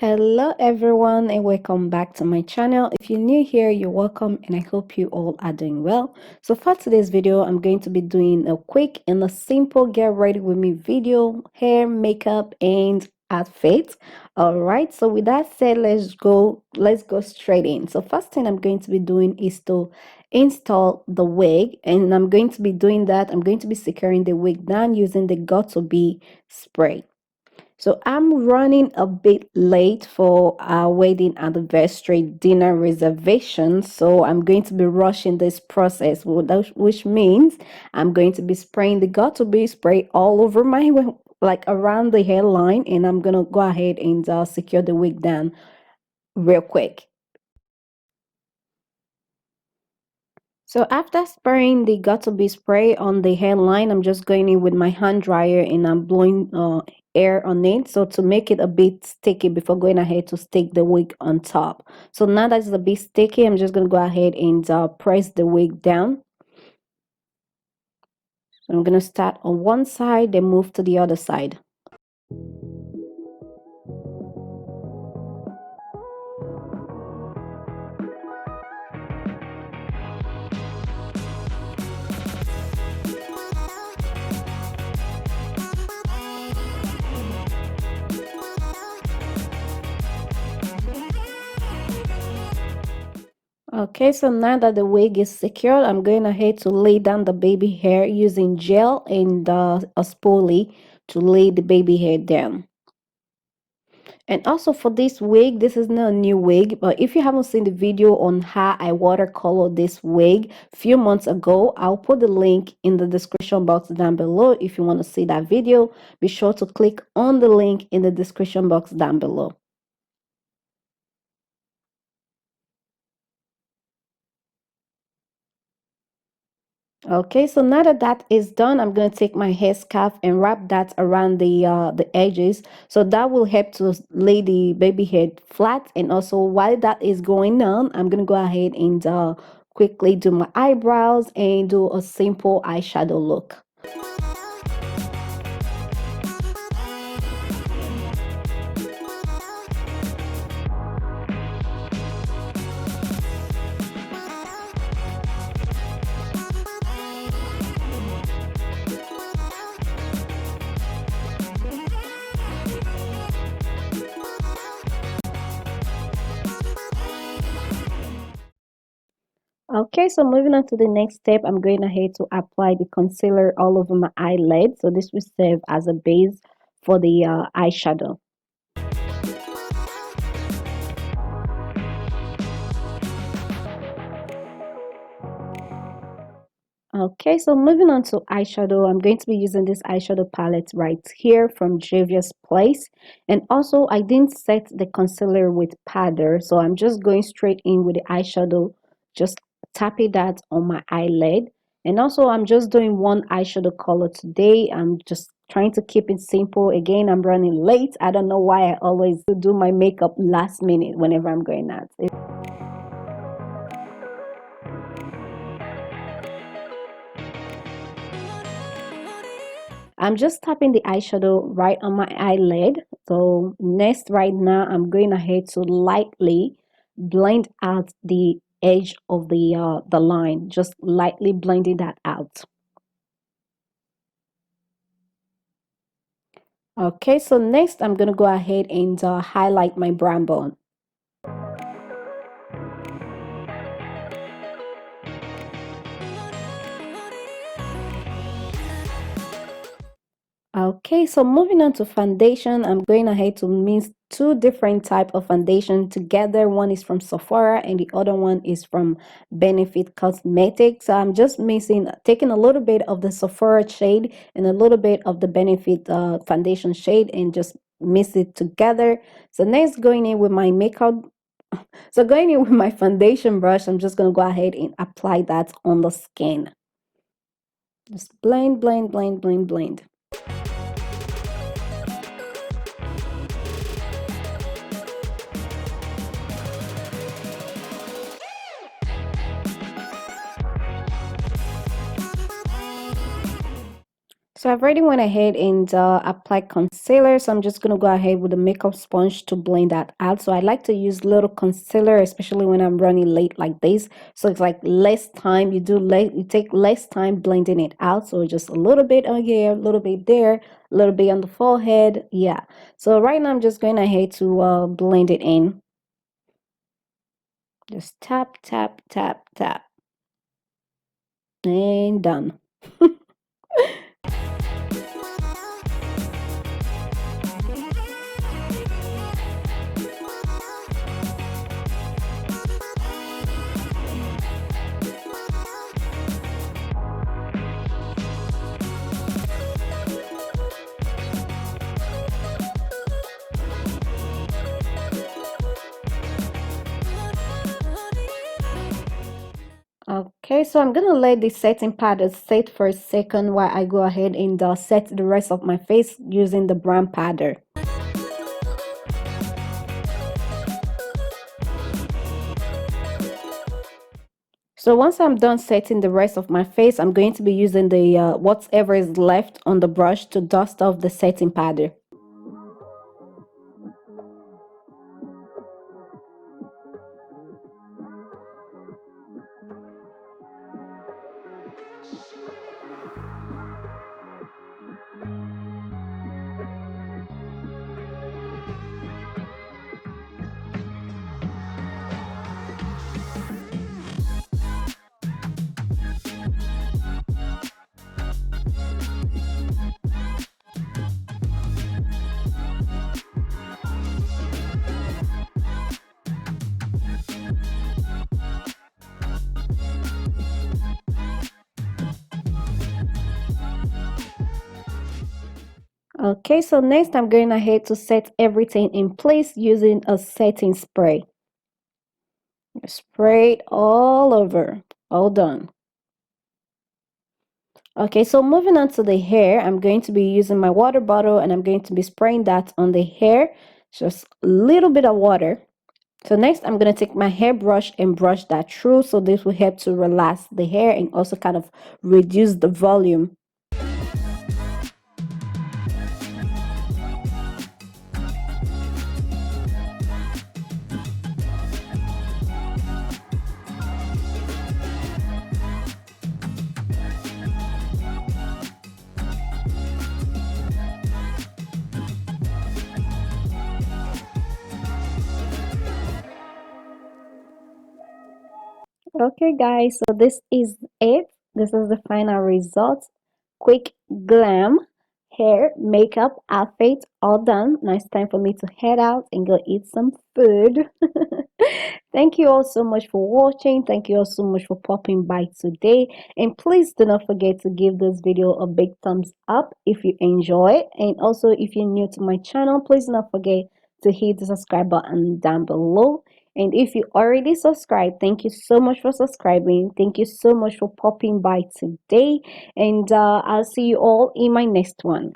Hello everyone and welcome back to my channel. If you're new here, you're welcome and I hope you all are doing well. So for today's video, I'm going to be doing a quick and a simple get ready with me video, hair, makeup and outfit. All right, so with that said, let's go straight in. So first thing I'm going to be doing is to install the wig, and I'm going to be doing that. I'm going to be securing the wig down using the GOBI spray. So I'm running a bit late for our wedding anniversary dinner reservation. So I'm going to be rushing this process, which means I'm going to be spraying the got-to-be spray all over my, like around the hairline, and I'm gonna go ahead and secure the wig down real quick. So after spraying the got-to-be spray on the hairline, I'm just going in with my hand dryer and I'm blowing air on it, so to make it a bit sticky before going ahead to stick the wig on top. So now that it's a bit sticky, I'm just going to go ahead and press the wig down. So I'm going to start on one side, then move to the other side. Okay, so now that the wig is secured, I'm going ahead to lay down the baby hair using gel and a spoolie to lay the baby hair down. And also for this wig, this is not a new wig, but if you haven't seen the video on how I watercolor this wig a few months ago, I'll put the link in the description box down below. If you want to see that video, be sure to click on the link in the description box down below. Okay, so now that that is done, I'm going to take my hair scarf and wrap that around the edges, so that will help to lay the baby head flat. And also while that is going on, I'm going to go ahead and quickly do my eyebrows and do a simple eyeshadow look. Okay, so moving on to the next step, I'm going ahead to apply the concealer all over my eyelid. So this will serve as a base for the eyeshadow. Okay, so moving on to eyeshadow, I'm going to be using this eyeshadow palette right here from Juvia's Place. And also, I didn't set the concealer with powder, so I'm just going straight in with the eyeshadow, just tapping that on my eyelid. And also, I'm just doing one eyeshadow color today. I'm just trying to keep it simple. Again, I'm running late. I don't know why I always do my makeup last minute whenever I'm going out. I'm just tapping the eyeshadow right on my eyelid. So next, right now, I'm going ahead to lightly blend out the edge of the line, just lightly blending that out. Okay, so next I'm gonna go ahead and highlight my brow bone. Okay, so moving on to foundation, I'm going ahead to mix two different type of foundation together. One is from Sephora and the other one is from Benefit Cosmetics. So I'm just taking a little bit of the Sephora shade and a little bit of the Benefit foundation shade and just mix it together. So next, going in with my makeup. So going in with my foundation brush, I'm just going to go ahead and apply that on the skin. Just blend, blend, blend, blend, blend. So I've already went ahead and applied concealer. So I'm just going to go ahead with a makeup sponge to blend that out. So I like to use little concealer, especially when I'm running late like this. So it's like less time. You take less time blending it out. So just a little bit on here, a little bit there, a little bit on the forehead. Yeah. So right now I'm just going ahead to blend it in. Just tap, tap, tap, tap. And done. Okay, so I'm gonna let the setting powder set for a second while I go ahead and set the rest of my face using the brown powder. So once I'm done setting the rest of my face, I'm going to be using the whatever is left on the brush to dust off the setting powder. Okay, so next I'm going ahead to set everything in place using a setting spray. Spray it all over. All done. Okay, so moving on to the hair, I'm going to be using my water bottle and I'm going to be spraying that on the hair. Just a little bit of water. So next I'm going to take my hairbrush and brush that through. So this will help to relax the hair and also kind of reduce the volume. Okay guys, so this is it. This is the final result. Quick glam hair, makeup, outfit, all done. Now it's time for me to head out and go eat some food. Thank you all so much for watching. Thank you all so much for popping by today. And please do not forget to give this video a big thumbs up if you enjoy it. And also, if you're new to my channel, please do not forget to hit the subscribe button down below. And if you already subscribed, thank you so much for subscribing. Thank you so much for popping by today. And I'll see you all in my next one.